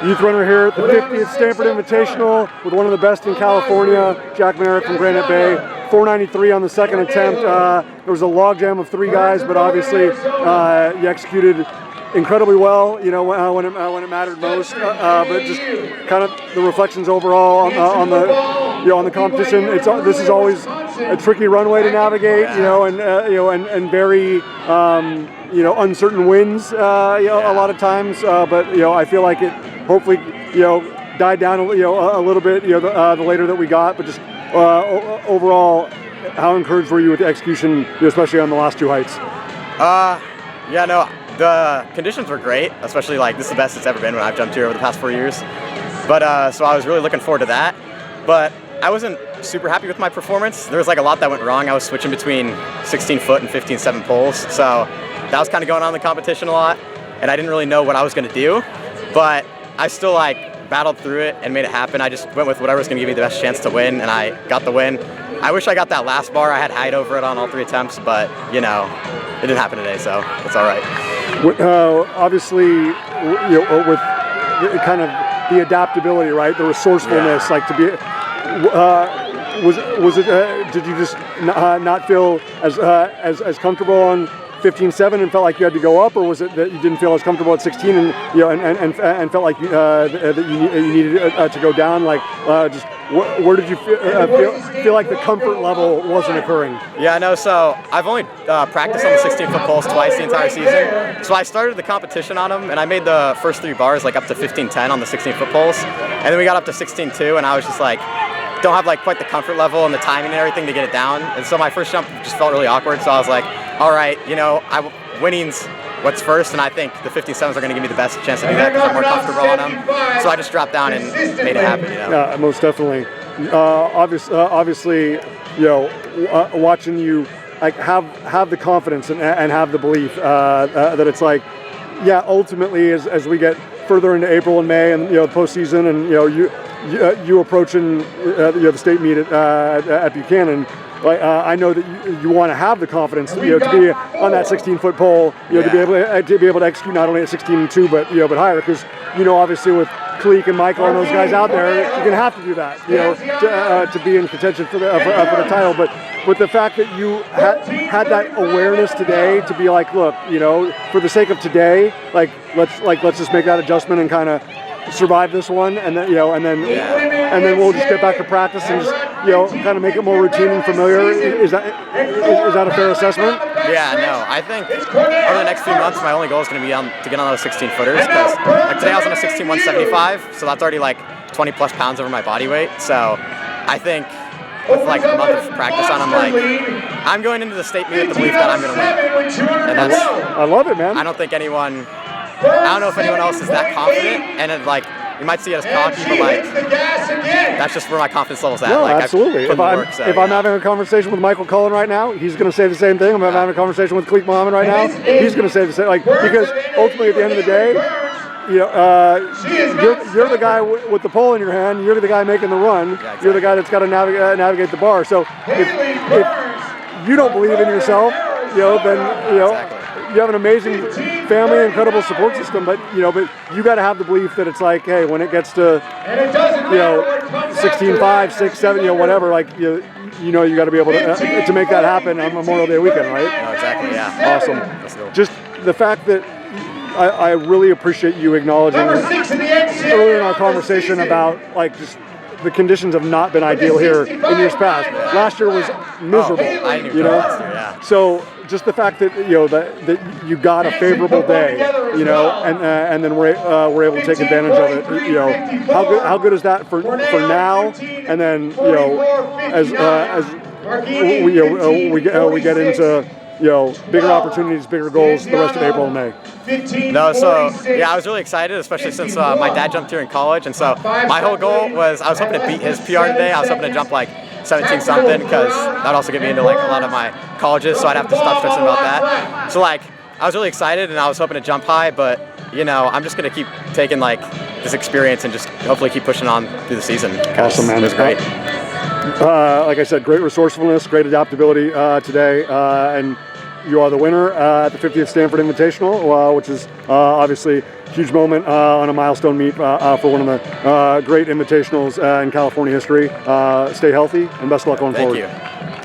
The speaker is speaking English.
youth runner here at the 50th Stanford Invitational with one of the best in California, Jack Marek from Granite Bay. 493 on the second attempt. There was a logjam of 3 guys, but obviously you executed incredibly well, you know, when it mattered most. But just kind of the reflections overall on the competition. This is always a tricky runway to navigate, you know, and very uncertain winds, a lot of times. But I feel like it hopefully died down a little bit, the later that we got. But just overall, how encouraged were you with the execution, especially on the last 2 heights? The conditions were great, especially this is the best it's ever been when I've jumped here over the past 4 years. But so I was really looking forward to that. But I wasn't super happy with my performance. There was a lot that went wrong. I was switching between 16-foot and 15-7 poles, so that was kind of going on in the competition a lot, and I didn't really know what I was going to do. But I still battled through it and made it happen. I just went with whatever was going to give me the best chance to win, and I got the win. I wish I got that last bar. I had height over it on all 3 attempts, but it didn't happen today, so it's all right. Obviously, with kind of the adaptability, right? The resourcefulness, to be. Was it? Did you just not feel as comfortable on 15-7 and felt like you had to go up, or was it that you didn't feel as comfortable at 16 and felt like that you needed to go down? Just where did you feel like the comfort level wasn't occurring? So I've only practiced on the 16-foot poles twice the entire season. So I started the competition on them, and I made the first 3 bars up to 15-10 on the 16-foot poles, and then we got up to 16-2, and I was just don't have quite the comfort level and the timing and everything to get it down. And so my first jump just felt really awkward. So I was all right, winning's what's first, and I think the 57s are going to give me the best chance to do that because I'm more comfortable on them. So I just dropped down and made it happen. Yeah, most definitely. Obviously, watching you have the confidence and have the belief that it's ultimately as we get further into April and May and the postseason and you approaching the state meet at Buchanan, I know that you want to have the confidence to be on that 16-foot pole, to be able to execute not only at 16-2 but higher, because obviously with Calif and Michael and those guys out there, you're going to have to do that, to be in contention for the title. But with the fact that you had that awareness today to be look, for the sake of today, let's just make that adjustment and kind of survive this one, and then and then we'll just get back to practice and just kind of make it more routine and familiar. Is that a fair assessment? I think over the next few months my only goal is going to be to get on those 16-footers, because today I was on a 16-175, so that's already 20 plus pounds over my body weight. So I think with a month of practice on them, I'm going into the state meet with the belief that I'm going to win, and I love it, man. I don't know if anyone else is that confident, and you might see it as cocky, but that's just where my confidence level's at. No, absolutely. If I'm having a conversation with Michael Cullen right now, he's going to say the same thing. If I'm having a conversation with Calif Muhammad right now, he's going to say the same. Because ultimately, at the end of the day, you're the guy with the pole in your hand. You're the guy making the run. Yeah, exactly. You're the guy that's got to navigate the bar. So if you don't believe in yourself, then Exactly. You have an amazing family, incredible support system, but you got to have the belief that it's hey, when it gets to 16-5, 6, 7, whatever, you got to be able to make that happen on Memorial Day weekend, right? No, exactly. Yeah. Awesome. Just the fact that I really appreciate you acknowledging earlier in our conversation about just the conditions have not been ideal here in years past. Last year was miserable. I knew last year, yeah. So just the fact that that you got a favorable day, and then we're able to take advantage of it. How good is that for now? And then as we get into bigger opportunities, bigger goals the rest of April and May. I was really excited, especially since my dad jumped here in college, and so my whole goal was I was hoping to beat his PR today. I was hoping to jump 17 something, because that would also get me into a lot of my colleges, so I'd have to stop stressing about that. So I was really excited, and I was hoping to jump high, but I'm just gonna keep taking this experience and just hopefully keep pushing on through the season. Awesome, man. It was great. Like I said, great resourcefulness, great adaptability today, and you are the winner at the 50th Stanford Invitational, which is obviously a huge moment on a milestone meet for one of the great invitationals in California history. Stay healthy and best of luck going forward. Thank you.